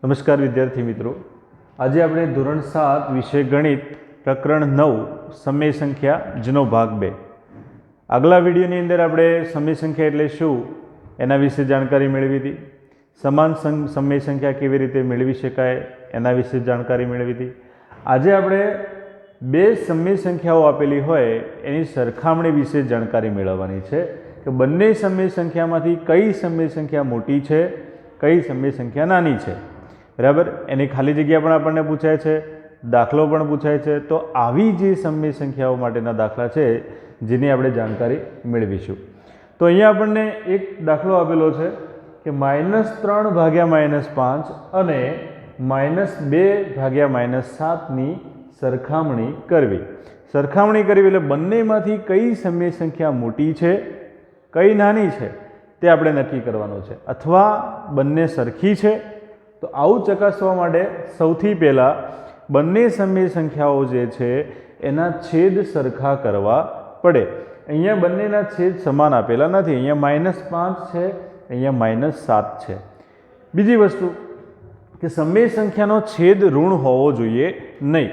નમસ્કાર વિદ્યાર્થી મિત્રો, આજે આપણે ધોરણ 7 વિષય ગણિત પ્રકરણ 9 સમય સંખ્યા જેનો ભાગ 2. આગલા વિડીયોની અંદર આપણે સમય સંખ્યા એટલે શું એના વિશે જાણકારી મેળવી હતી. સમાન સમય સંખ્યા કેવી રીતે મેળવી શકાય એના વિશે જાણકારી મેળવી હતી. આજે આપણે બે સમય સંખ્યાઓ આપેલી હોય એની સરખામણી વિશે જાણકારી મેળવવાની છે કે બંને સમય સંખ્યામાંથી કઈ સમય સંખ્યા મોટી છે, કઈ સમય સંખ્યા નાની છે. બરાબર, એની ખાલી જગ્યા પણ આપણને પૂછાય છે, દાખલો પણ પૂછાય છે. તો આવી જે સમય સંખ્યાઓ માટેના દાખલા છે જેની આપણે જાણકારી મેળવીશું. તો અહીંયા આપણને એક દાખલો આપેલો છે કે -3 ભાગ્યા -5 અને -2 ભાગ્યા -7ની સરખામણી કરવી. સરખામણી કરવી એટલે બંનેમાંથી કઈ સમય સંખ્યા મોટી છે, કઈ નાની છે તે આપણે નક્કી કરવાનું છે, અથવા બંને સરખી છે. તો આવું ચકાસવા માટે સૌથી પહેલાં બંને સમય સંખ્યાઓ જે છે એના છેદ સરખા કરવા પડે. અહીંયા બંનેના છેદ સમાન આપેલા નથી. અહીંયા -5 છે, અહીંયા -7 છે. બીજી વસ્તુ કે સમય સંખ્યાનો છેદ ઋણ હોવો જોઈએ નહીં.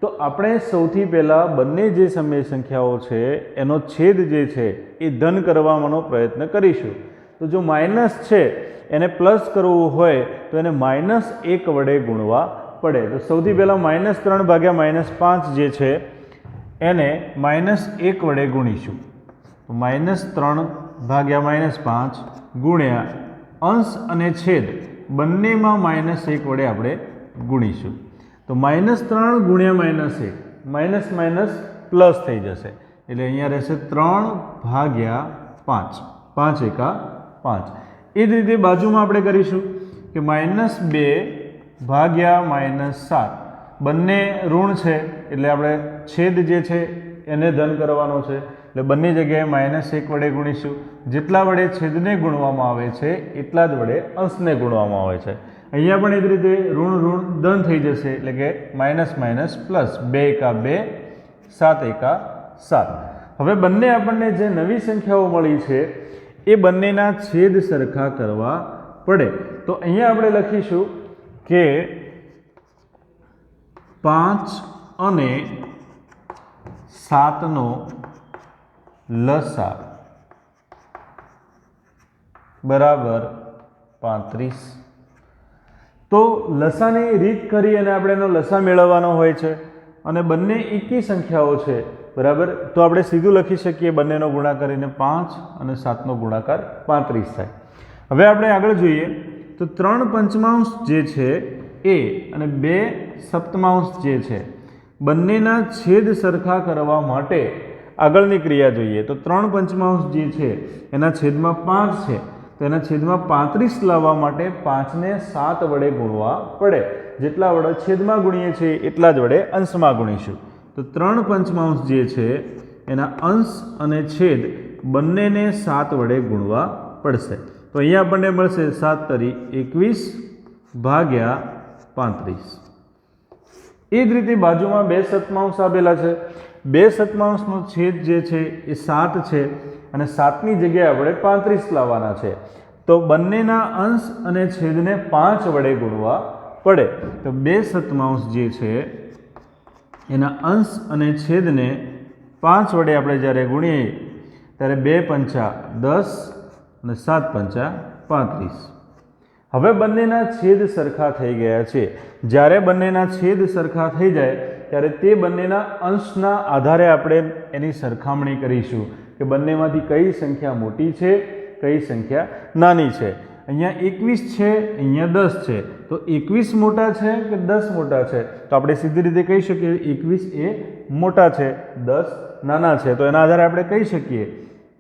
તો આપણે સૌથી પહેલાં બંને જે સમય સંખ્યાઓ છે એનો છેદ જે છે એ ધન કરવાનો પ્રયત્ન કરીશું. તો જો માઇનસ છે એને પ્લસ કરવું હોય તો એને -1 વડે ગુણવા પડે. તો સૌથી પહેલાં -3 ભાગ્યા -5 જે છે એને -1 વડે ગુણીશું. તો -3 ભાગ્યા -5 ગુણ્યા અંશ અને છેદ બંનેમાં -1 વડે આપણે ગુણીશું. તો -3 ગુણ્યા -1 માઇનસ માઇનસ પ્લસ થઈ જશે. એટલે અહીંયા રહેશે 3 ભાગ્યા 5, 5 એકા 5. એ જ રીતે બાજુમાં આપણે કરીશું કે -2 ભાગ્યા -7 બંને ઋણ છે એટલે આપણે છેદ જે છે એને ધન કરવાનો છે. એટલે બંને જગ્યાએ -1 વડે ગુણીશું. જેટલા વડે છેદને ગુણવામાં આવે છે એટલા જ વડે અંશને ગુણવામાં આવે છે. અહીંયા પણ એ જ રીતે ઋણ ઋણ ધન થઈ જશે એટલે કે માઇનસ માઇનસ પ્લસ, 2 એકા 2, 7 એકા 7. હવે બંને આપણને જે નવી સંખ્યાઓ મળી છે એ બંનેના છેદ સરખા કરવા પડે. તો અહીંયા આપણે લખીશું કે 5 અને 7નો લસા બરાબર 35. તો લસાની રીત કરી અને આપણે એનો લસા મેળવવાનો હોય છે અને બંને એકી સંખ્યાઓ છે બરાબર. તો આપણે સીધું લખી શકીએ બંનેનો ગુણાકાર કરીને 5 અને 7નો ગુણાકાર 35 થાય. હવે આપણે આગળ જોઈએ તો 3/5 જે છે એ અને 2/7 જે છે બંનેના છેદ સરખા કરવા માટે આગળની ક્રિયા જોઈએ. તો 3/5 જે છે એના છેદમાં 5 છે તો એના છેદમાં 35 લાવવા માટે 5ને 7 વડે ગુણવા પડે. જેટલા વડે છેદમાં ગુણીએ છીએ એટલા જ વડે અંશમાં ગુણીશું. તો 3/5 જે છે એના અંશ અને છેદ બંનેને 7 વડે ગુણવા પડશે. તો અહીંયા આપણને મળશે 7 તરી 21 ભાગ્યા 35. એ જ રીતે બાજુમાં 2/7 આપેલા છે. 2/7નો છેદ જે છે એ 7 છે અને 7ની જગ્યાએ આપણે 35 લાવવાના છે. તો બંનેના અંશ અને છેદને 5 વડે ગુણવા પડે. તો 2/7 જે છે એના અંશ અને છેદને 5 વડે આપણે જ્યારે ગુણીએ ત્યારે 2 પંચા 10 અને 7 પંચા 35. હવે બંનેના છેદ સરખા થઈ ગયા છે. જ્યારે બંનેના છેદ સરખા થઈ જાય ત્યારે તે બંનેના અંશના આધારે આપણે એની સરખામણી કરીશું કે બંનેમાંથી કઈ સંખ્યા મોટી છે, કઈ સંખ્યા નાની છે. અહીંયા 21 છે, અહીંયા 10 છે. તો 21 મોટા છે કે 10 મોટા છે? તો આપણે સીધી રીતે કહી શકીએ 21 એ મોટા છે, 10 નાના છે. તો એના આધારે આપણે કહી શકીએ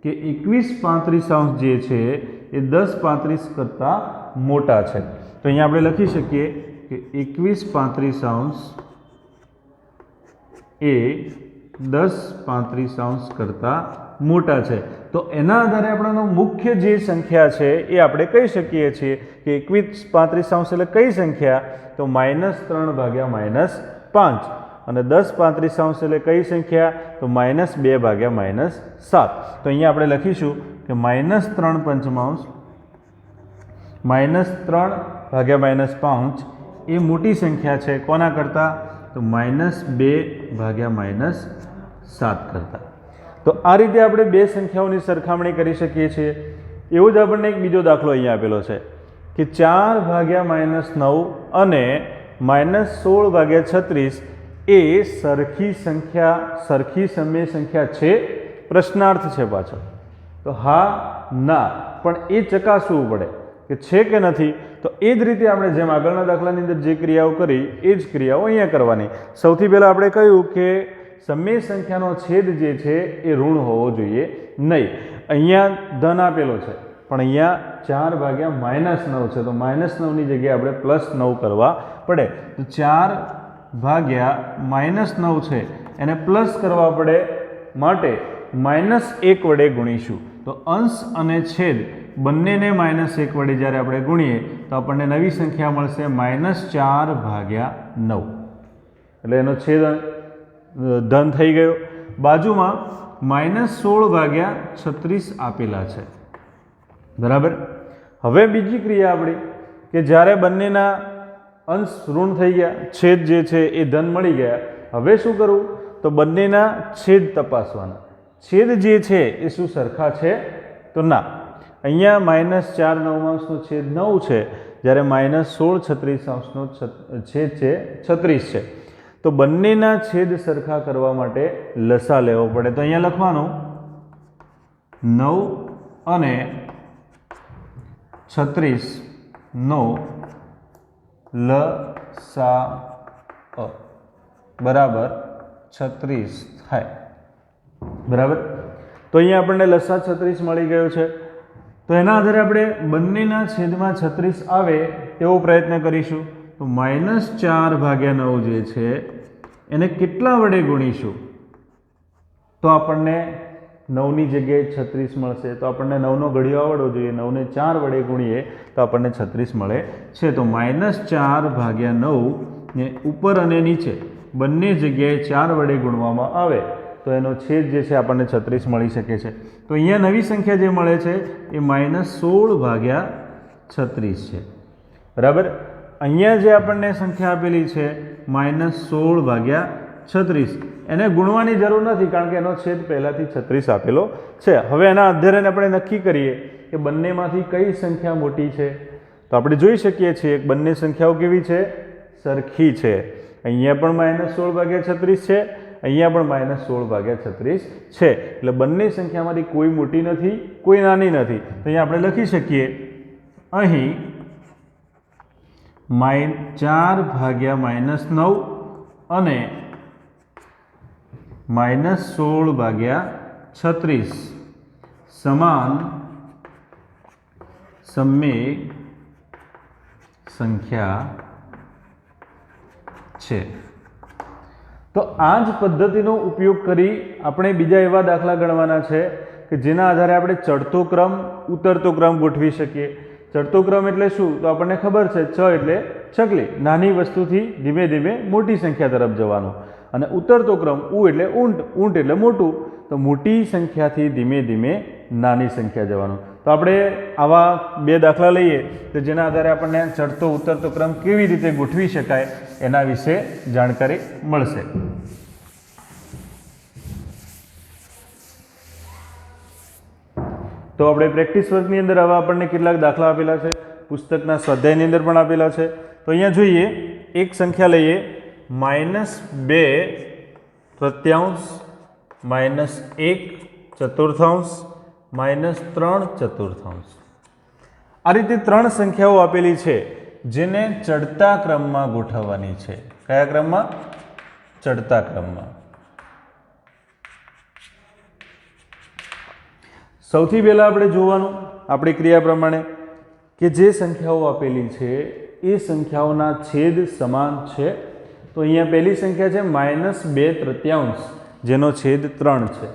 કે 21/35 જે છે એ 10/35 કરતાં મોટા છે. તો અહીંયા આપણે લખી શકીએ કે 21/35 એ 10/35 કરતાં મોટા છે. તો એના આધારે આપણને મુખ્ય જે સંખ્યા છે એ આપણે કહી શકીએ છીએ કે 21/35 એટલે કઈ સંખ્યા? તો -3 ભાગ્યા -5. અને 10/35 એટલે કઈ સંખ્યા? તો -2 ભાગ્યા -7. તો અહીંયા આપણે લખીશું કે -3/5 -3 ભાગ્યા -5 એ મોટી સંખ્યા છે કોના કરતાં? તો -2 ભાગ્યા -7 કરતાં. તો આ રીતે આપણે બે સંખ્યાઓની સરખામણી કરી શકીએ છીએ. એવો જ આપણને એક બીજો દાખલો અહીંયા આપેલો છે કે 4 ભાગ્યા -9 અને -16 ભાગ્યા 36 એ સરખી સમય સંખ્યા છે? પ્રશ્નાર્થ છે પાછળ. તો હા ના, પણ એ ચકાસવું પડે કે છે કે નથી. તો એ જ રીતે આપણે જેમ આગળના દાખલાની અંદર જે ક્રિયાઓ કરી એ જ ક્રિયાઓ અહીંયા કરવાની. સૌથી પહેલાં આપણે કહ્યું કે સમય સંખ્યાનો છેદ જે છે એ ઋણ હોવો જોઈએ નહીં. અહીંયા ધન આપેલો છે પણ અહીંયા 4 ભાગ્યા -9 છે, તો -9ની જગ્યાએ આપણે +9 કરવા પડે. તો 4 ભાગ્યા -9 છે એને પ્લસ કરવા પડે માટે -1 વડે ગુણીશું. તો અંશ અને છેદ બંનેને -1 વડે જ્યારે આપણે ગુણીએ તો આપણને નવી સંખ્યા મળશે -4 ભાગ્યા 9. એટલે એનો છેદ ધન થઈ ગયો. બાજુમાં -16 ભાગ્યા 36 આપેલા છે. બરાબર. હવે બીજી ક્રિયા આપણી કે જ્યારે બંનેના અંશ ઋણ થઈ ગયા, છેદ જે છે એ ધન મળી ગયા. હવે શું કરવું? તો બંનેના છેદ તપાસવાના. છેદ જે છે એ શું સરખા છે? તો ના. અહીંયા -4/9 છેદ 9 છે, જ્યારે -16 36 છેદ છે 36 છે. તો બંનેના છેદ સરખા કરવા માટે લસા લેવો પડે. તો અહીંયા લખવાનું 9 અને 36 નો લસા બરાબર 36 થાય. બરાબર. તો અહીંયા આપણને લસા 36 મળી ગયો છે. તો એના આધારે આપણે બંનેના છેદમાં 36 આવે તેવો પ્રયત્ન કરીશું. તો -4 ભાગ્યા 9 જે છે એને કેટલા વડે ગુણીશું? તો આપણને 9ની જગ્યાએ 36 મળશે. તો આપણને 9નો ઘડિયો આવડવો જોઈએ. 9ને 4 વડે ગુણીએ તો આપણને 36 મળે છે. તો -4 ભાગ્યા 9 ને ઉપર અને નીચે બંને જગ્યાએ 4 વડે ગુણવામાં આવે તો એનો છેદ જે છે આપણને 36 મળી શકે છે. તો અહીંયા નવી સંખ્યા જે મળે છે એ -16 ભાગ્યા 36 છે. બરાબર. અહીંયા જે આપણને સંખ્યા આપેલી છે -16 ભાગ્યા 36 એને ગુણવાની જરૂર નથી કારણ કે એનો છેદ પહેલાંથી 36 આપેલો છે. હવે એના આધારે આપણે નક્કી કરીએ કે બંનેમાંથી કઈ સંખ્યા મોટી છે. તો આપણે જોઈ શકીએ છીએ કે બંને સંખ્યાઓ કેવી છે? સરખી છે. અહીંયા પણ -16 ભાગ્યા 36 છે, અહીંયા પણ -16 ભાગ્યા 36 છે. એટલે બંને સંખ્યામાંથી કોઈ મોટી નથી, કોઈ નાની નથી. તો અહીંયા આપણે લખી શકીએ અહીં -4 ભાગ્યા -9 અને -16 ભાગ્યા 36 સમાન સમય સંખ્યા છે. તો આ જ પદ્ધતિનો ઉપયોગ કરી આપણે બીજા એવા દાખલા ગણવાના છે કે જેના આધારે આપણે ચડતો ક્રમ ઉતરતો ક્રમ ગોઠવી શકીએ. ચડતો ક્રમ એટલે શું? તો આપણને ખબર છે ચ એટલે ચકલી, નાની વસ્તુથી ધીમે ધીમે મોટી સંખ્યા તરફ જવાનું. અને ઉતરતો ક્રમ ઉ એટલે ઊંટ, ઊંટ એટલે મોટું, તો મોટી સંખ્યાથી ધીમે ધીમે નાની સંખ્યા જવાનું. તો આપણે આવા બે દાખલા લઈએ તો જેના આધારે આપણને ચડતો ઉતરતો ક્રમ કેવી રીતે ગોઠવી શકાય એના વિશે જાણકારી મળશે. તો આપણે પ્રેક્ટિસ વર્કની અંદર આવા આપણને કેટલાક દાખલા આપેલા છે, પુસ્તકના સ્વાધ્યાયની અંદર પણ આપેલા છે. તો અહીંયા જોઈએ એક સંખ્યા લઈએ -2/3 -1/4 -3/4. આ રીતે ત્રણ સંખ્યાઓ આપેલી છે જેને ચડતા ક્રમમાં ગોઠવવાની છે. કયા ક્રમમાં? ચડતા ક્રમમાં. સૌથી પહેલાં આપણે જોવાનું આપણી ક્રિયા પ્રમાણે કે જે સંખ્યાઓ આપેલી છે એ સંખ્યાઓના છેદ સમાન છે. તો અહીંયા પહેલી સંખ્યા છે -2/3 જેનો છેદ 3 છે.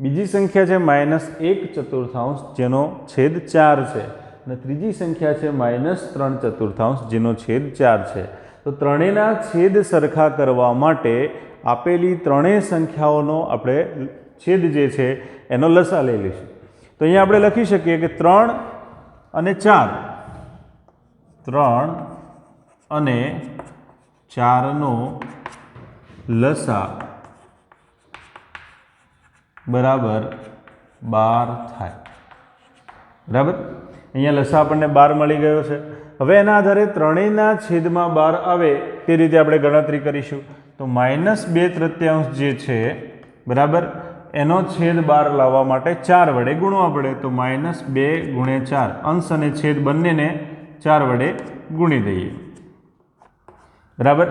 બીજી સંખ્યા છે -1/4 જેનો છેદ 4 છે. અને ત્રીજી સંખ્યા છે -3/4 જેનો છેદ 4 છે. તો ત્રણેયના છેદ સરખા કરવા માટે આપેલી ત્રણેય સંખ્યાઓનો આપણે છેદ જે છે એનો લસા લઈ લઈશું. તો અહીંયા આપણે લખી શકીએ કે 3 અને 4 3 અને 4નો લસા બરાબર 12 થાય। બરાબર, અહીંયા લસા આપણને 12 મળી ગયો છે। હવે એના આધારે ત્રણેયના છેદમાં 12 આવે તે રીતે આપણે ગણતરી કરીશું। તો -2/3 જે છે બરાબર, એનો છેદ 12 લાવવા માટે 4 વડે ગુણવા પડે। તો -2 × 4, અંશ અને છેદ બંનેને 4 વડે ગુણી દઈએ। બરાબર,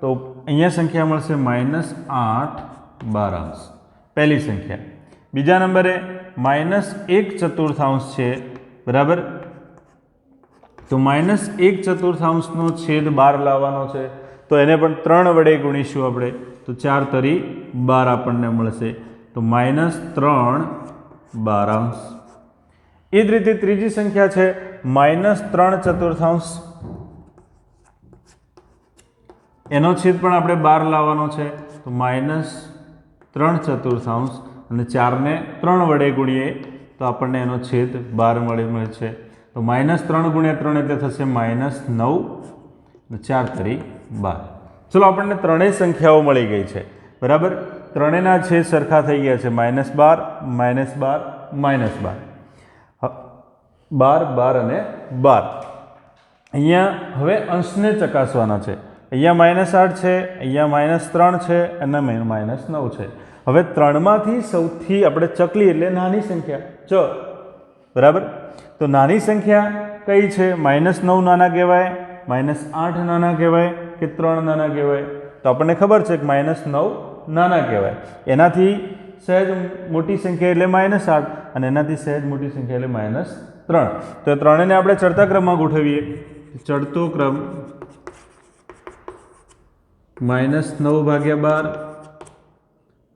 તો અહીંયા સંખ્યા મળશે -8/12 પહેલી સંખ્યા। બીજા નંબરે -1/4 છે બરાબર, તો -1/4 નો છેદ 12 લાવવાનો છે, તો એને પણ 3 વડે ગુણીશું આપણે, તો 4 તરી 12 આપણને મળશે, તો -3/12। એ જ રીતે ત્રીજી સંખ્યા છે -3/4, એનો છેદ પણ આપણે 12 લાવવાનો છે, તો -3/4 અને 4ને 3 વડે ગુણીએ તો આપણને એનો છેદ 12 મળે છે, તો -3 × 3 એટલે થશે -9, 4 તરી 12। ચલો, આપણને ત્રણેય સંખ્યાઓ મળી ગઈ છે બરાબર, ત્રણેયના છેદ સરખા થઈ ગયા છે, -12, -12, -12, 12, 12 અને 12। અહીંયા હવે અંશને ચકાસવાના છે। અહીંયા -8 છે, અહીંયા -3 છે અને -9 છે। હવે 3માંથી સૌથી આપણે ચકલી એટલે નાની સંખ્યા ચ બરાબર, તો નાની સંખ્યા કઈ છે? -9 નાના કહેવાય, -8 નાના કહેવાય કે 3 નાના કહેવાય? તો આપણને ખબર છે કે -9 નાના કહેવાય, એનાથી સહેજ મોટી સંખ્યા એટલે -8 અને એનાથી સહેજ મોટી સંખ્યા એટલે -3। તો એ ત્રણેયને આપણે ચડતા ક્રમમાં ગોઠવીએ। ચડતો ક્રમ -9/12,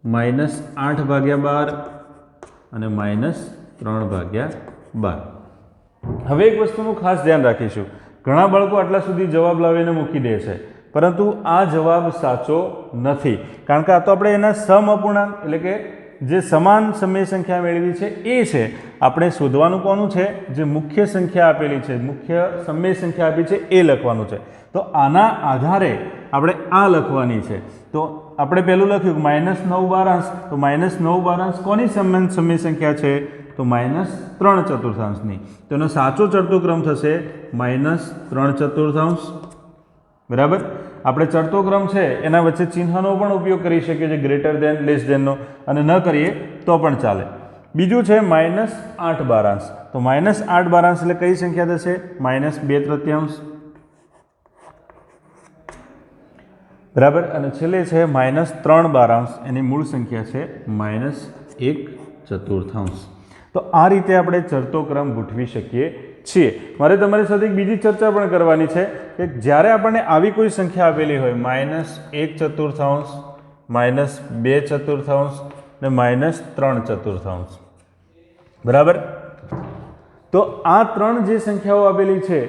-8/12 અને -3/12। હવે એક વસ્તુનું ખાસ ધ્યાન રાખીશું, ઘણા બાળકો આટલા સુધી જવાબ લાવીને મૂકી દે છે, પરંતુ આ જવાબ સાચો નથી, કારણ કે આ તો આપણે એના સમઅપૂર્ણાંક એટલે કે જે સમાન સમય સંખ્યા મેળવી છે એ છે। આપણે શોધવાનું કોનું છે? જે મુખ્ય સંખ્યા આપેલી છે, મુખ્ય સમય સંખ્યા આપી છે એ લખવાનું છે। તો આના આધારે આપણે આ લખવાની છે। તો આપણે પહેલું લખ્યું -9/12, તો -9/12 કોની સમાન સમય સંખ્યા છે? તો -3/4ની। તો એનો સાચો ચડતો ક્રમ થશે -3/4 બરાબર। આપણે ચડતો ક્રમ છે એના વચ્ચે ચિહ્નનો પણ ઉપયોગ કરી શકીએ છીએ, ગ્રેટર ધેન, લેસ ધેનનો, અને ન કરીએ તો પણ ચાલે। બીજું છે -8/12, તો -8/12 એટલે કઈ સંખ્યા થશે? -2/3 બરાબર, અને છેલ્લે છે -3/12, એની મૂળ સંખ્યા છે -1/4। તો આ રીતે આપણે ચડતો ક્રમ ગોઠવી શકીએ છીએ। મારે તમારી સાથે એક બીજી ચર્ચા પણ કરવાની છે કે જ્યારે આપણને આવી કોઈ સંખ્યા આપેલી હોય, -1/4, -2/4 ને -3/4 બરાબર, તો આ ત્રણ જે સંખ્યાઓ આપેલી છે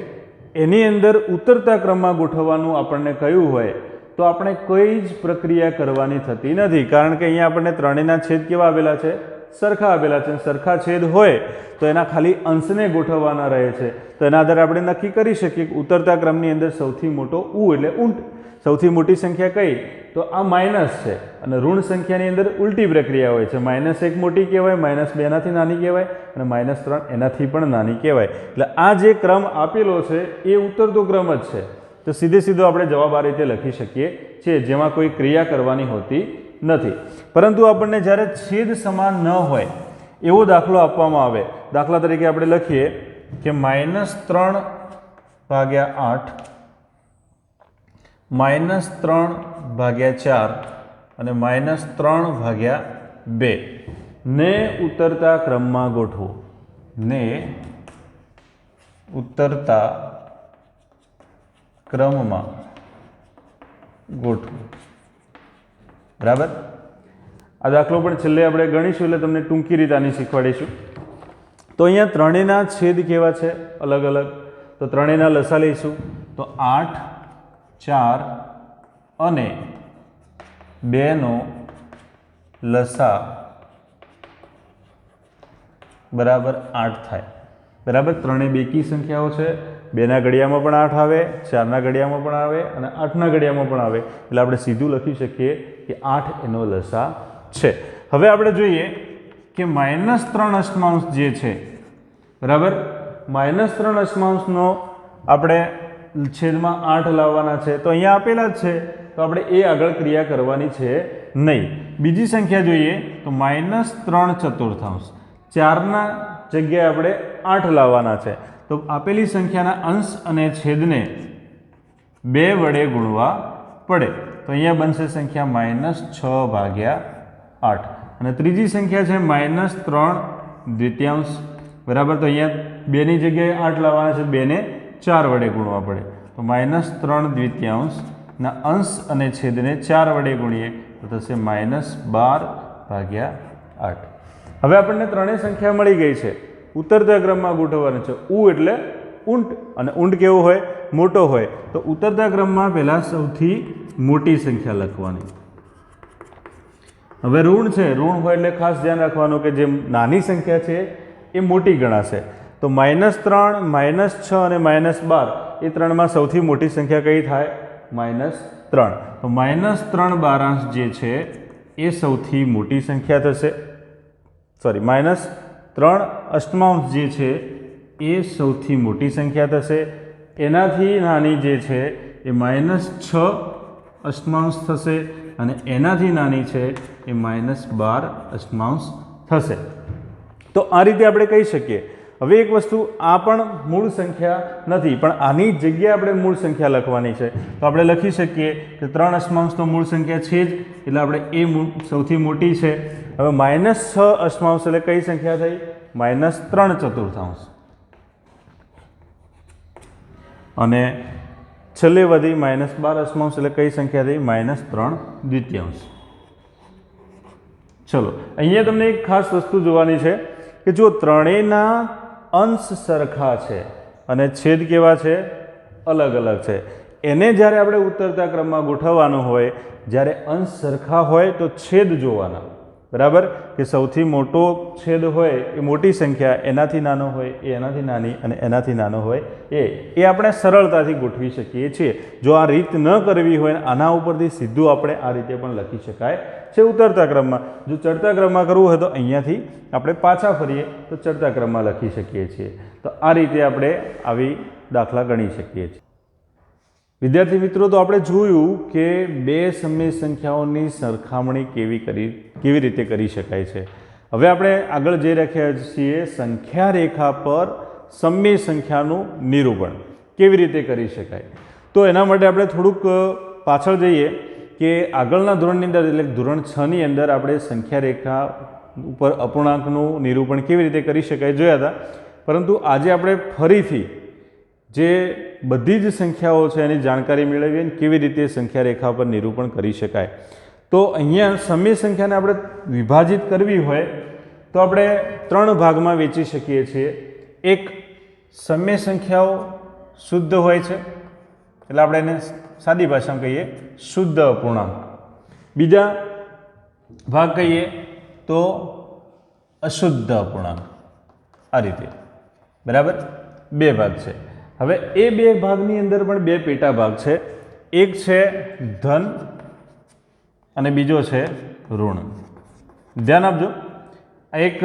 એની અંદર ઉતરતા ક્રમમાં ગોઠવવાનું આપણને કહ્યું હોય તો આપણે કોઈ જ પ્રક્રિયા કરવાની થતી નથી, કારણ કે અહીંયા આપણને ત્રણેયના છેદ કેવા આપેલા છે? સરખા આપેલા છે। સરખા છેદ હોય તો એના ખાલી અંશને ગોઠવવાના રહે છે। તો એના આધારે આપણે નક્કી કરી શકીએ કે ઉતરતા ક્રમની અંદર સૌથી મોટો ઉ એટલે ઊંટ, સૌથી મોટી સંખ્યા કઈ? તો આ માઇનસ છે, અને ઋણ સંખ્યાની અંદર ઉલટી પ્રક્રિયા હોય છે। -1 મોટી કહેવાય, -2 એનાથી નાની કહેવાય અને -3 એનાથી પણ નાની કહેવાય। એટલે આ જે ક્રમ આપેલો છે એ ઉતરતો ક્રમ જ છે। તો સીધો આપણે જવાબ આ રીતે લખી શકીએ છીએ, જેમાં કોઈ ક્રિયા કરવાની હોતી નથી। પરંતુ આપણને જ્યારે છેદ સમાન ન હોય એવો દાખલો આપવામાં આવે, દાખલા તરીકે આપણે લખીએ કે -3/8, -3/4 અને -3/2 ને ઉતરતા ક્રમમાં ગોઠવો, ને ઉતરતા ક્રમમાં ગોઠવો બરાબર। આ દાખલો પણ છેલ્લે આપણે ગણીશું એટલે તમને ટૂંકી રીતે આની શીખવાડીશું। તો અહીંયા ત્રણેયના છેદ કેવા છે? અલગ અલગ। તો ત્રણેયના લસા લઈશું, તો 8, 4 અને 2નો લસા બરાબર 8 થાય બરાબર। ત્રણેય બેકી સંખ્યાઓ છે, 2ના ઘડિયામાં પણ 8 આવે, 4ના ઘડિયામાં પણ આવે અને 8ના ઘડિયામાં પણ આવે, એટલે આપણે સીધું લખી શકીએ કે 8 એનો લસા છે. હવે આપણે જોઈએ કે -3 અષ્ટમાંશ જે છે, બરાબર, -3 અષ્ટમાંશનો આપણે છેદમાં 8 લાવવાના છે, તો અહીંયા આપેલા જ છે, તો આપણે એ આગળ ક્રિયા કરવાની છે નહીં. બીજી સંખ્યા જોઈએ તો -3 ચતુર્થાંશ, 4ના જગ્યાએ આપણે 8 લાવવાના છે, તો આપેલી સંખ્યાના અંશ અને છેદને 2 વડે ગુણવા પડે, તો અહીંયા બનશે સંખ્યા -6/8. અને ત્રીજી સંખ્યા છે -3 દ્વિતીયાંશ, બરાબર, તો અહીંયા 2ની જગ્યાએ 8 લાવવાના છે, 2ને 4 વડે ગુણવા પડે, તો -3 દ્વિતીયાંશના અંશ અને છેદને 4 વડે ગુણીએ તો થશે -12/8. હવે આપણને ત્રણેય સંખ્યા મળી ગઈ છે. ઉતરતા ક્રમમાં ગોઠવવાની છે. ઉ એટલે ઊંટ, અને ઊંટ કેવો હોય? મોટો હોય. તો ઉતરતા ક્રમમાં પહેલાં સૌથી મોટી સંખ્યા લખવાની. હવે ઋણ છે, ઋણ હોય એટલે ખાસ ધ્યાન રાખવાનું કે જે નાની સંખ્યા છે એ મોટી ગણાશે. તો -3, -6 અને -12 એ ત્રણમાં સૌથી મોટી સંખ્યા કઈ થાય? -3. તો -3/12 જે છે એ સૌથી મોટી સંખ્યા થશે. સોરી, -3 અષ્ટમાંશ જે છે એ સૌથી મોટી સંખ્યા થશે. એનાથી નાની જે છે એ -6 અષ્ટમાંશ થશે, અને એનાથી નાની છે એ -12 અષ્ટમાંશ થશે. તો આ રીતે આપણે કહી શકીએ. હવે એક વસ્તુ, આ પણ મૂળ સંખ્યા નથી, પણ આની જગ્યાએ આપણે મૂળ સંખ્યા લખવાની છે, તો આપણે લખી શકીએ કે 3 અષ્ટમાંશ તો મૂળ સંખ્યા છે જ, એટલે આપણે એ સૌથી મોટી છે. હવે -6 અષ્ટમાંશ એટલે કઈ સંખ્યા થઈ? -3 ચતુર્થાંશ. અને છેલ્લે વધી -12 અષ્ટમાંશ એટલે કઈ સંખ્યા થઈ? -3 દ્વિતીયાંશ. ચલો, અહીંયા તમને એક ખાસ વસ્તુ જોવાની છે કે જો ત્રણેયના અંશ સરખા છે અને છેદ કેવા છે? અલગ અલગ છે. એને જ્યારે આપણે ઉતરતા ક્રમમાં ગોઠવવાનું હોય, જ્યારે અંશ સરખા હોય તો છેદ જોવાના, બરાબર, કે સૌથી મોટો છેદ હોય એ મોટી સંખ્યા, એનાથી નાનો હોય એ એનાથી નાની, અને એનાથી નાનો હોય એ આપણે સરળતાથી ગોઠવી શકીએ છીએ. જો આ રીત ન કરવી હોય, આના ઉપરથી સીધું આપણે આ રીતે પણ લખી શકાય છે ઉતરતા ક્રમમાં. જો ચડતા ક્રમમાં કરવું હોય તો અહીંયાથી આપણે પાછા ફરીએ તો ચડતા ક્રમમાં લખી શકીએ છીએ. તો આ રીતે આપણે આવી દાખલા ગણી શકીએ છીએ. વિદ્યાર્થી મિત્રો, તો આપણે જોયું કે બે સમય સંખ્યાઓની સરખામણી કેવી રીતે કરી શકાય છે. હવે આપણે આગળ જઈ રહ્યા છીએ સંખ્યા રેખા પર સમય સંખ્યાનું નિરૂપણ કેવી રીતે કરી શકાય. તો એના માટે આપણે થોડુંક પાછળ જઈએ કે આગળના ધોરણની અંદર, એટલે ધોરણ 6 ની અંદર આપણે સંખ્યા રેખા ઉપર અપૂર્ણાંકનું નિરૂપણ કેવી રીતે કરી શકાય જોયા હતા. પરંતુ આજે આપણે ફરીથી જે બધી જ સંખ્યાઓ છે એની જાણકારી મેળવીએ અને કેવી રીતે સંખ્યા રેખા પર નિરૂપણ કરી શકાય. તો અહીંયા સમય સંખ્યાને આપણે વિભાજિત કરવી હોય તો આપણે 3 ભાગમાં વેચી શકીએ છીએ. એક, સમય સંખ્યાઓ શુદ્ધ હોય છે, એટલે આપણે એને સાદી ભાષામાં કહીએ શુદ્ધ અપૂર્ણાંક. બીજા ભાગ કહીએ તો અશુદ્ધ અપૂર્ણાંક. આ રીતે, બરાબર, 2 ભાગ છે. હવે એ 2 ભાગની અંદર પણ 2 પેટા ભાગ છે. એક છે ધન અને બીજો છે ઋણ. ધ્યાન આપજો, આ એક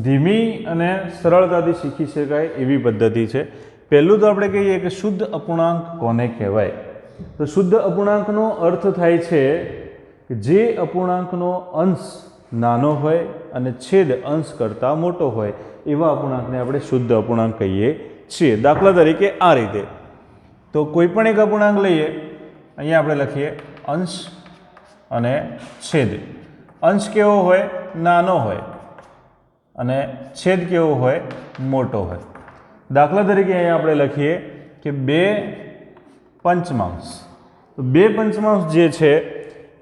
ધીમી અને સરળતાથી શીખી શકાય એવી પદ્ધતિ છે. પહેલું તો આપણે કહીએ કે શુદ્ધ અપૂર્ણાંક કોને કહેવાય. તો શુદ્ધ અપૂર્ણાંકનો અર્થ થાય છે કે જે અપૂર્ણાંકનો અંશ નાનો હોય અને છેદ અંશ કરતાં મોટો હોય એવા અપૂર્ણાંકને આપણે શુદ્ધ અપૂર્ણાંક કહીએ છીએ. દાખલા તરીકે આ રીતે, તો કોઈ પણ એક અપૂર્ણાંક લઈએ, અહીંયા આપણે લખીએ અંશ અને છેદ. અંશ કેવો હોય? નાનો હોય, અને છેદ કેવો હોય? મોટો હોય. દાખલા તરીકે અહીંયા આપણે લખીએ કે 2 પંચમાંશ. તો 2 પંચમાંશ જે છે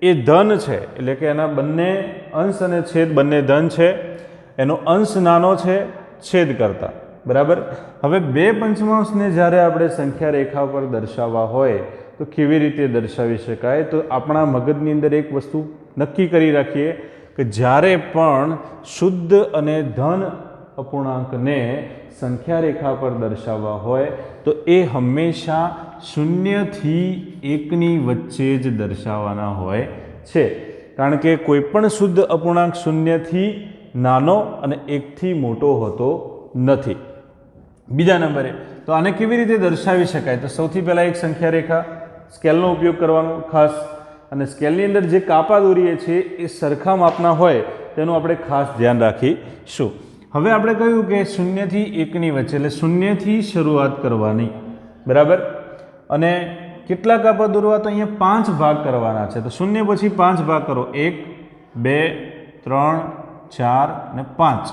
એ ધન છે, એટલે કે એના બંને અંશ અને છેદ બંને ધન છે. એનો અંશ નાનો છે છેદ કરતાં, બરાબર. હવે 2 પંચમાંશને જ્યારે આપણે સંખ્યા રેખા પર દર્શાવવા હોય તો કેવી રીતે દર્શાવી શકાય? તો આપણા મગજની અંદર એક વસ્તુ નક્કી કરી રાખીએ કે જ્યારે પણ શુદ્ધ અને ધન અપૂર્ણાંકને સંખ્યા રેખા પર દર્શાવવા હોય તો એ હંમેશા 0 થી 1ની વચ્ચે જ દર્શાવવાના હોય છે, કારણ કે કોઈ પણ શુદ્ધ અપૂર્ણાંક 0 થી નાનો અને 1 થી મોટો હોતો નથી. બીજા નંબરે તો આને કેવી રીતે દર્શાવી શકાય? તો સૌથી પહેલાં એક સંખ્યા રેખા સ્કેલનો ઉપયોગ કરવાનો ખાસ, અને સ્કેલની અંદર જે કાપા દોરીએ છીએ એ સરખા માપના હોય તેનું આપણે ખાસ ધ્યાન રાખીશું. હવે આપણે કહ્યું કે 0 થી 1ની વચ્ચે, એટલે 0 થી શરૂઆત કરવાની, બરાબર. અને કેટલા કાપા દોરવા? તો અહીંયા 5 ભાગ કરવાના છે. તો 0 પછી 5 ભાગ કરો, 1 2 3 4 અને 5.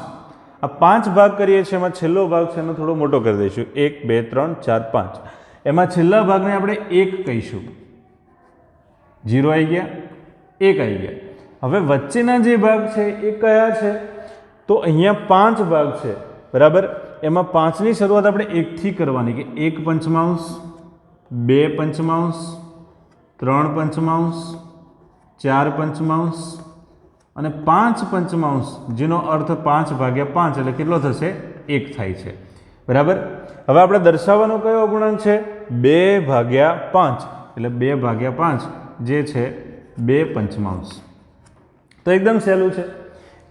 આ 5 ભાગ કરીએ છીએ, એમાં છેલ્લો ભાગ છે એનો થોડો મોટો કરી દઈશું, 1 2 3 4 5. એમાં છેલ્લા ભાગને આપણે 1 કહીશું. 0 આવી ગયા, 1 આવી ગયા. હવે વચ્ચેના જે ભાગ છે એ કયા છે? તો અહીંયા 5 ભાગ છે, બરાબર. એમાં 5ની શરૂઆત આપણે 1 થી કરવાની, કે 1 પંચમાંશ, 2 પંચમાંશ, 3 પંચમાંશ, 4 પંચમાંશ અને 5 પંચમાંશ, જેનો અર્થ 5 ભાગ્યા 5 એટલે કેટલો થશે? 1 થાય છે, બરાબર. હવે આપણે દર્શાવવાનો કયો અપૂર્ણાંક છે? 2 ભાગ્યા 5, એટલે 2 ભાગ્યા 5 જે છે 2 પંચમાંશ. તો એકદમ સહેલું છે.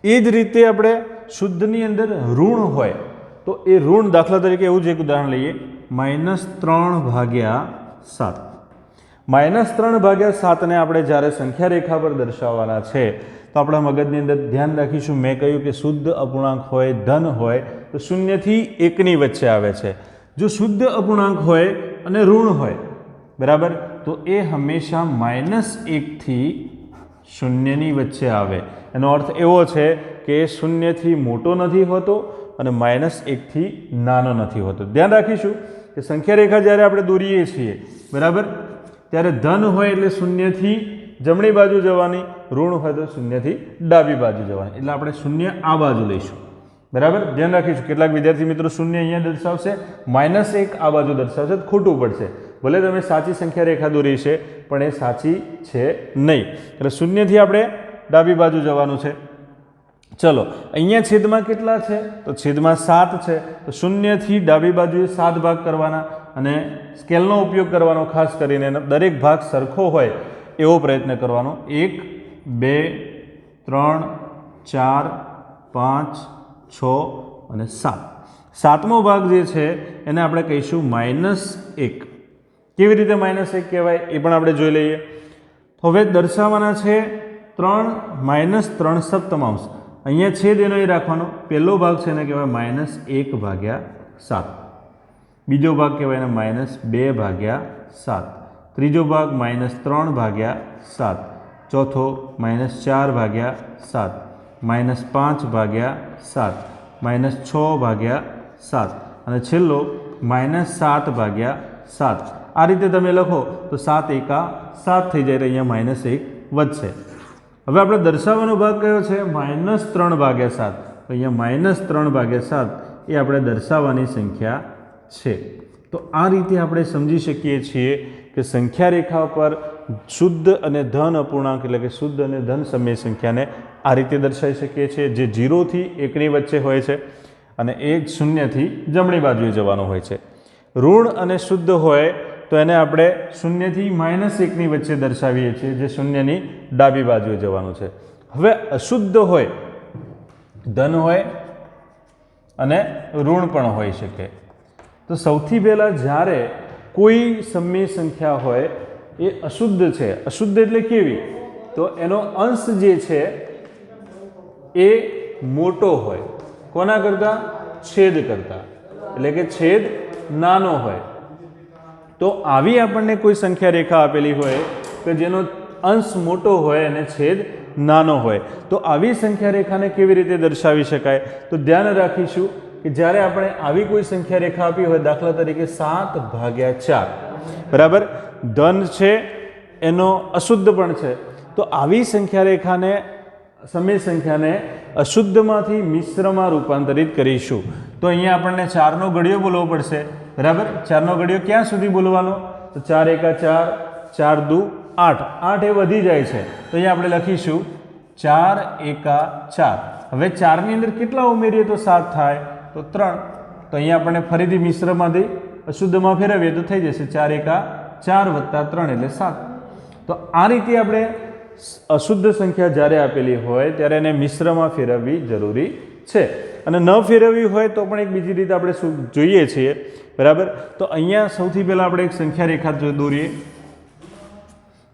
એ જ રીતે આપણે શુદ્ધની અંદર ઋણ હોય તો એ ઋણ, દાખલા તરીકે એવું જ એક ઉદાહરણ લઈએ, -3 ભાગ્યા 7. -3 ભાગ્યા 7 ને આપણે જ્યારે સંખ્યા રેખા પર દર્શાવવાના છે તો આપણા મગજની અંદર ધ્યાન રાખીશું, મેં કહ્યું કે શુદ્ધ અપૂર્ણાંક હોય, ધન હોય તો 0 થી 1ની વચ્ચે આવે છે. જો શુદ્ધ અપૂર્ણાંક હોય અને ઋણ હોય, બરાબર, તો એ હંમેશા -1 થી 0ની વચ્ચે આવે. એનો અર્થ એવો છે કે 0 થી મોટો નથી હોતો અને -1 થી નાનો નથી હોતો. ધ્યાન રાખીશું કે સંખ્યા રેખા જ્યારે આપણે દોરીએ છીએ, બરાબર, ત્યારે ધન હોય એટલે 0 થી જમણી બાજુ જવાની, ઋણ હોય તો 0 થી ડાબી બાજુ જવાની, એટલે આપણે 0 આ બાજુ લઈશું, બરાબર. ધ્યાન રાખીશું. કેટલાક વિદ્યાર્થી મિત્રો 0 અહીંયા દર્શાવશે, -1 આ બાજુ દર્શાવશે તો ખોટું પડશે. ભલે તમે સાચી સંખ્યા રેખા દોરી છે પણ એ સાચી છે નહીં, એટલે 0 થી આપણે ડાબી બાજુ જવાનું છે. ચલો, અહીંયા છેદમાં કેટલા છે? તો છેદમાં 7 છે. તો 0 થી ડાબી બાજુએ 7 ભાગ કરવાના અને સ્કેલનો ઉપયોગ કરવાનો, ખાસ કરીને દરેક ભાગ સરખો હોય એવો પ્રયત્ન કરવાનો. 1 2 3 4 5 6 અને 7. 7મો ભાગ જે છે એને આપણે કહીશું -1. કેવી રીતે -1 કહેવાય એ પણ આપણે જોઈ લઈએ. હવે દર્શાવવાના છે 3 સપ્તમાંશ. અહીંયા છેદ એનો એ રાખવાનો. પહેલો ભાગ છે એને કહેવાય -1 ભાગ્યા 7. બીજો ભાગ કહેવાય એને -2 ભાગ્યા 7. ત્રીજો ભાગ -3 ભાગ્યા 7. ચોથો -4 ભાગ્યા 7. -5 ભાગ્યા 7. -6 ભાગ્યા 7 અને છેલ્લો -7 ભાગ્યા 7. આ રીતે તમે લખો તો 7 એકા 7 થઈ જાય, અહીંયા -1 વધશે. હવે આપણે દર્શાવવાનો ભાગ કયો છે? -3 ભાગ્યા 7. તો અહીંયા -3 ભાગ્યા 7 એ આપણે દર્શાવવાની સંખ્યા છે. તો આ રીતે આપણે સમજી શકીએ છીએ કે સંખ્યા રેખા પર શુદ્ધ અને ધન અપૂર્ણાંક, એટલે કે શુદ્ધ અને ધન સમય સંખ્યાને આ રીતે દર્શાવી શકીએ છીએ, જે 0 થી 1ની વચ્ચે હોય છે અને 0 થી જમણી બાજુએ જવાનું હોય છે. ઋણ અને શુદ્ધ હોય તો એને આપણે 0 થી -1ની વચ્ચે દર્શાવીએ છીએ, જે 0ની ડાબી બાજુએ જવાનું છે. હવે અશુદ્ધ હોય, ધન હોય અને ઋણ પણ હોઈ શકે. તો સૌથી પહેલાં જ્યારે કોઈ સમય સંખ્યા હોય એ અશુદ્ધ છે, અશુદ્ધ એટલે કેવી? તો એનો અંશ જે છે એ મોટો હોય. કોના કરતાં? છેદ કરતાં. એટલે કે છેદ નાનો હોય. તો આવી આપણને કોઈ સંખ્યા રેખા આપેલી હોય કે જેનો અંશ મોટો હોય અને છેદ નાનો હોય, તો આવી સંખ્યા રેખાને કેવી રીતે દર્શાવી શકાય? તો ધ્યાન રાખીશું કે જ્યારે આપણે આવી કોઈ સંખ્યા રેખા આપી હોય, દાખલા તરીકે 7 ભાગ્યા 4, બરાબર, ધન છે એનો અશુદ્ધ પણ છે, તો આવી સંખ્યા રેખાને, સમય સંખ્યાને અશુદ્ધમાંથી મિશ્રમાં રૂપાંતરિત કરીશું. તો અહીંયા આપણને 4નો ઘડિયો બોલવો પડશે, બરાબર. 4નો ઘડિયો ક્યાં સુધી બોલવાનો? તો 4 એકા 4, 4 દુ 8, 8 એ વધી જાય છે. તો અહીંયા આપણે લખીશું 4 એકા 4. હવે 4 ની અંદર કેટલા ઉમેરીએ તો 7 થાય? તો 3. તો અહીંયા આપણને ફરીથી મિશ્રમાંથી અશુદ્ધમાં ફેરવીએ તો થઈ જશે 4 એકા 4 વત્તા 3 એટલે 7. તો આ રીતે આપણે અશુદ્ધ સંખ્યા જ્યારે આપેલી હોય ત્યારે એને મિશ્રમાં ફેરવવી જરૂરી છે. અને ન ફેરવવી હોય તો પણ એક બીજી રીતે આપણે શું જોઈએ છીએ, બરાબર? તો અહીંયા સૌથી પહેલાં આપણે એક સંખ્યા રેખા દોરીએ,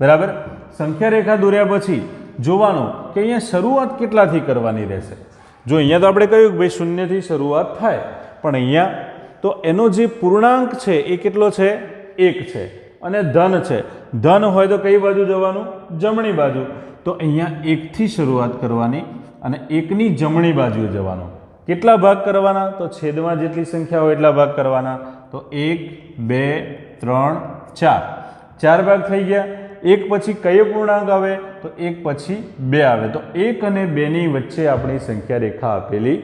બરાબર? સંખ્યા રેખા દોર્યા પછી જોવાનું કે અહીંયા શરૂઆત કેટલાથી કરવાની રહેશે. જો અહીંયા તો આપણે કહ્યું કે ભાઈ શૂન્યથી શરૂઆત થાય, પણ અહીંયા તો એનો જે પૂર્ણાંક છે એ કેટલો છે? 1 છે અને ધન છે. ધન હોય તો કઈ બાજુ જવાનું? જમણી બાજુ. તો અહીંયા 1 થી શરૂઆત કરવાની અને 1 ની જમણી બાજુએ જવાનું. કેટલા ભાગ કરવાના? તો છેદમાં જેટલી સંખ્યા હોય એટલા ભાગ કરવાના. તો 1 2 3 4 4 ભાગ થઈ ગયા. 1 પછી કયો પૂર્ણાંક આવે? તો 1 પછી 2 આવે. તો 1 અને 2 ની વચ્ચે આપણી સંખ્યા રેખા આપેલી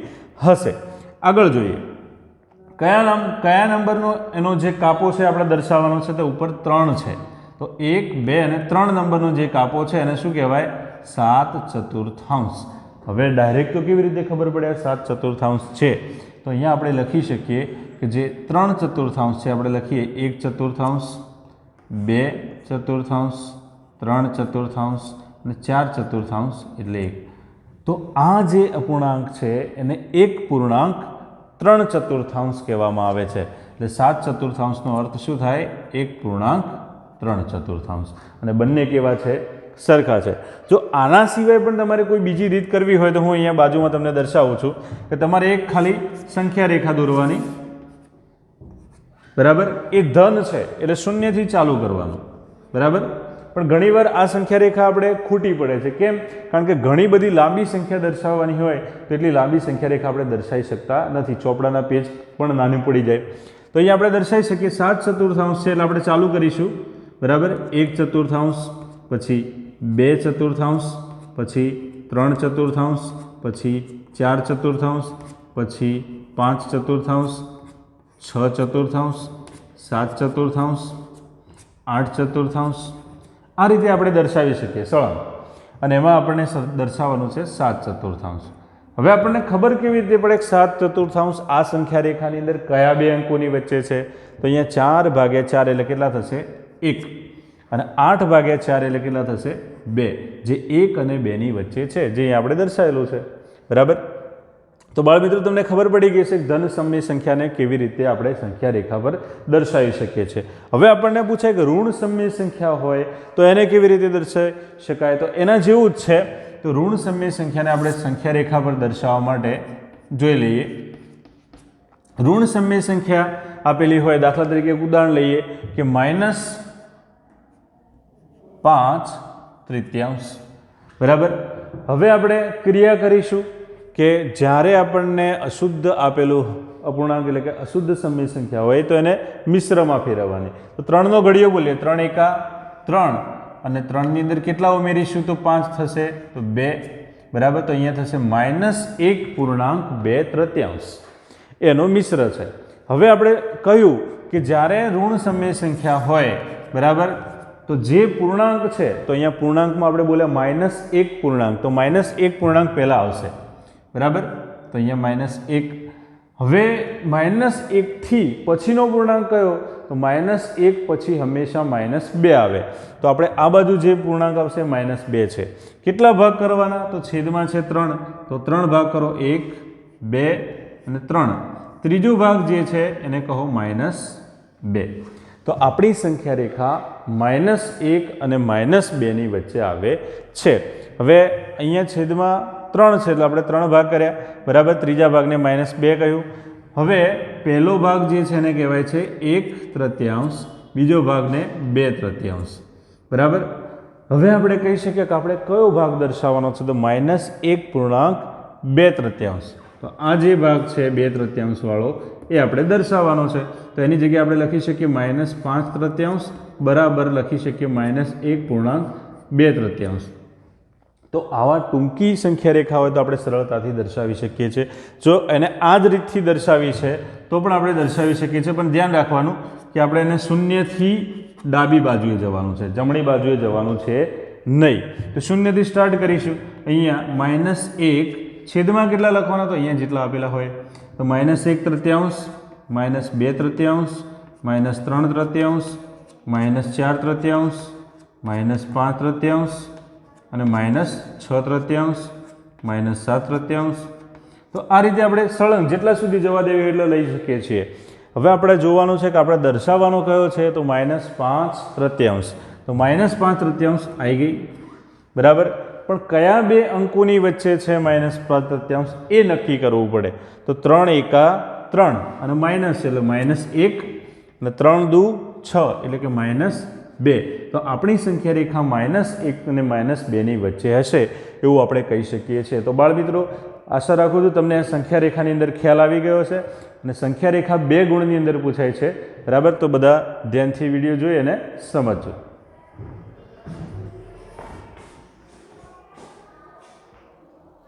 હશે. આગળ જોઈએ કયા નંબરનો એનો જે કાપો છે આપણે દર્શાવવાનો છે, તો ઉપર 3 છે. તો 1 2 અને 3 નંબરનો જે કાપો છે એને શું કહેવાય? 7/4. હવે ડાયરેક્ટ તો કેવી રીતે ખબર પડે 7/4 છે? તો અહીંયા આપણે લખી શકીએ કે જે 3/4 છે આપણે લખીએ 1/4, 2/4, 3/4 અને 4/4 એટલે 1. તો આ જે અપૂર્ણાંક છે એને 1 પૂર્ણાંક 3/4 કહેવામાં આવે છે. એટલે 7/4 નો અર્થ શું થાય? 1 પૂર્ણાંક 3/4. અને બંને કેવા છે? સરખા છે. જો આના સિવાય પણ તમારે કોઈ બીજી રીત કરવી હોય તો હું અહીંયા બાજુમાં તમને દર્શાવું છું કે તમારે એક ખાલી સંખ્યા રેખા દોરવાની, બરાબર? એ ધન છે એટલે શૂન્યથી ચાલુ કરવાનું, બરાબર? પણ ઘણીવાર આ સંખ્યા રેખા આપણે ખૂટી પડે છે. કેમ? કારણ કે ઘણી બધી લાંબી સંખ્યા દર્શાવવાની હોય તો એટલી લાંબી સંખ્યા રેખા આપણે દર્શાવી શકતા નથી. ચોપડાના પેજ પણ નાનું પડી જાય. તો અહીંયા આપણે દર્શાવી શકીએ 7/4 છે એટલે આપણે ચાલુ કરીશું, બરાબર? 1/4, પછી 2/4, પછી 3/4, પછી 4/4, પછી 5/4, 6/4, 7/4, 8/4. આ રીતે આપણે દર્શાવી શકીએ સળંગ. અને એમાં આપણને દર્શાવવાનું છે 7/4. હવે આપણને ખબર કેવી રીતે પડે 7/4 આ સંખ્યા રેખાની અંદર કયા બે અંકોની વચ્ચે છે? તો અહીંયા 4/4 એટલે કેટલા થશે? 1. અને 8/4 એટલે કેટલા થશે? 2. જે 1 અને 2 ની વચ્ચે છે, જે અહીંયા આપણે દર્શાવેલું છે, બરાબર? તો બાળમિત્રો તમને ખબર પડી ગઈ છે કે ધન સમય સંખ્યાને કેવી રીતે આપણે સંખ્યા રેખા પર દર્શાવી શકીએ છીએ. હવે આપણને પૂછાય કે ઋણ સમય સંખ્યા હોય તો એને કેવી રીતે દર્શાવી શકાય? તો એના જેવું જ છે. તો ઋણ સમય સંખ્યાને આપણે સંખ્યા રેખા પર દર્શાવવા માટે જોઈ લઈએ. ઋણ સમય સંખ્યા આપેલી હોય, દાખલા તરીકે એક ઉદાહરણ લઈએ કે -5/3, બરાબર? હવે આપણે ક્રિયા કરીશું કે જ્યારે આપણને અશુદ્ધ આપેલું અપૂર્ણાંક એટલે કે અશુદ્ધ સમય સંખ્યા હોય તો એને મિશ્રમાં ફેરવવાની. તો 3 નો ઘડિયો બોલીએ 3 એકા 3 અને 3 ની અંદર કેટલા ઉમેરીશું તો 5 થશે, તો 2, બરાબર? તો અહીંયા થશે -1/2/3 એનો મિશ્ર છે. હવે આપણે કહ્યું કે જ્યારે ઋણ સમય સંખ્યા હોય, બરાબર, તો જે પૂર્ણાંક છે તો અહીંયા પૂર્ણાંકમાં આપણે બોલ્યા -1 પૂર્ણાંક, તો -1 પૂર્ણાંક પહેલાં આવશે, બરાબર? તો અહીંયા -1. હવે -1 થી પછીનો પૂર્ણાંક કયો? તો -1 પછી હંમેશા -2 આવે. તો આપણે આ બાજુ જે પૂર્ણાંક આવશે -2 છે. કેટલા ભાગ કરવાના? તો છેદમાં છે 3, તો 3 ભાગ કરો, 1 2 અને 3. ત્રીજો ભાગ જે છે એને કહો -2. તો આપણી સંખ્યા રેખા -1 અને -2 ની વચ્ચે આવે છે. હવે અહીંયા છેદમાં 3 છે એટલે આપણે 3 ભાગ કર્યા, બરાબર? ત્રીજા ભાગને -2 કહ્યું. હવે પહેલો ભાગ જે છે એને કહેવાય છે 1/3, બીજો ભાગને 2/3, બરાબર? હવે આપણે કહી શકીએ કે આપણે કયો ભાગ દર્શાવવાનો છે? તો -1/2/3. તો આ જે ભાગ છે 2/3 વાળો એ આપણે દર્શાવવાનો છે. તો એની જગ્યાએ આપણે લખી શકીએ -5/3 બરાબર લખી શકીએ -1/2/3. તો આવા ટૂંકી સંખ્યા રેખા હોય તો આપણે સરળતાથી દર્શાવી શકીએ છીએ. જો એને આ જ રીતથી દર્શાવી છે તો પણ આપણે દર્શાવી શકીએ છીએ, પણ ધ્યાન રાખવાનું કે આપણે એને શૂન્યથી ડાબી બાજુએ જવાનું છે, જમણી બાજુએ જવાનું છે નહીં. તો શૂન્યથી સ્ટાર્ટ કરીશું. અહીંયા -1 છેદમાં કેટલા લખવાના? તો અહીંયા જેટલા આપેલા હોય. તો -1/3, -2/3, -3/3, -4/3, -5/3 અને -6/3, -7/3. તો આ રીતે આપણે સળંગ જેટલા સુધી જવા દેવી એટલા લઈ શકીએ છીએ. હવે આપણે જોવાનું છે કે આપણે દર્શાવવાનો કયો છે? તો -5/3. તો -5/3 આવી ગઈ, બરાબર. પણ કયા બે અંકોની વચ્ચે છે -5/3 એ નક્કી કરવું પડે. તો 3 એકા 3 અને માઇનસ એટલે -1 અને 3 દુ 6 એટલે કે -2. તો આપણી સંખ્યા રેખા -1 અને -2 ની વચ્ચે હશે એવું આપણે કહી શકીએ છીએ. તો બાળ મિત્રો, આશા રાખું છું તમને આ સંખ્યા રેખાની અંદર ખ્યાલ આવી ગયો છે. અને સંખ્યા રેખા 2 ગુણની અંદર પૂછાય છે, બરાબર. તો બધા ધ્યાનથી વિડીયો જોઈ અને સમજજો.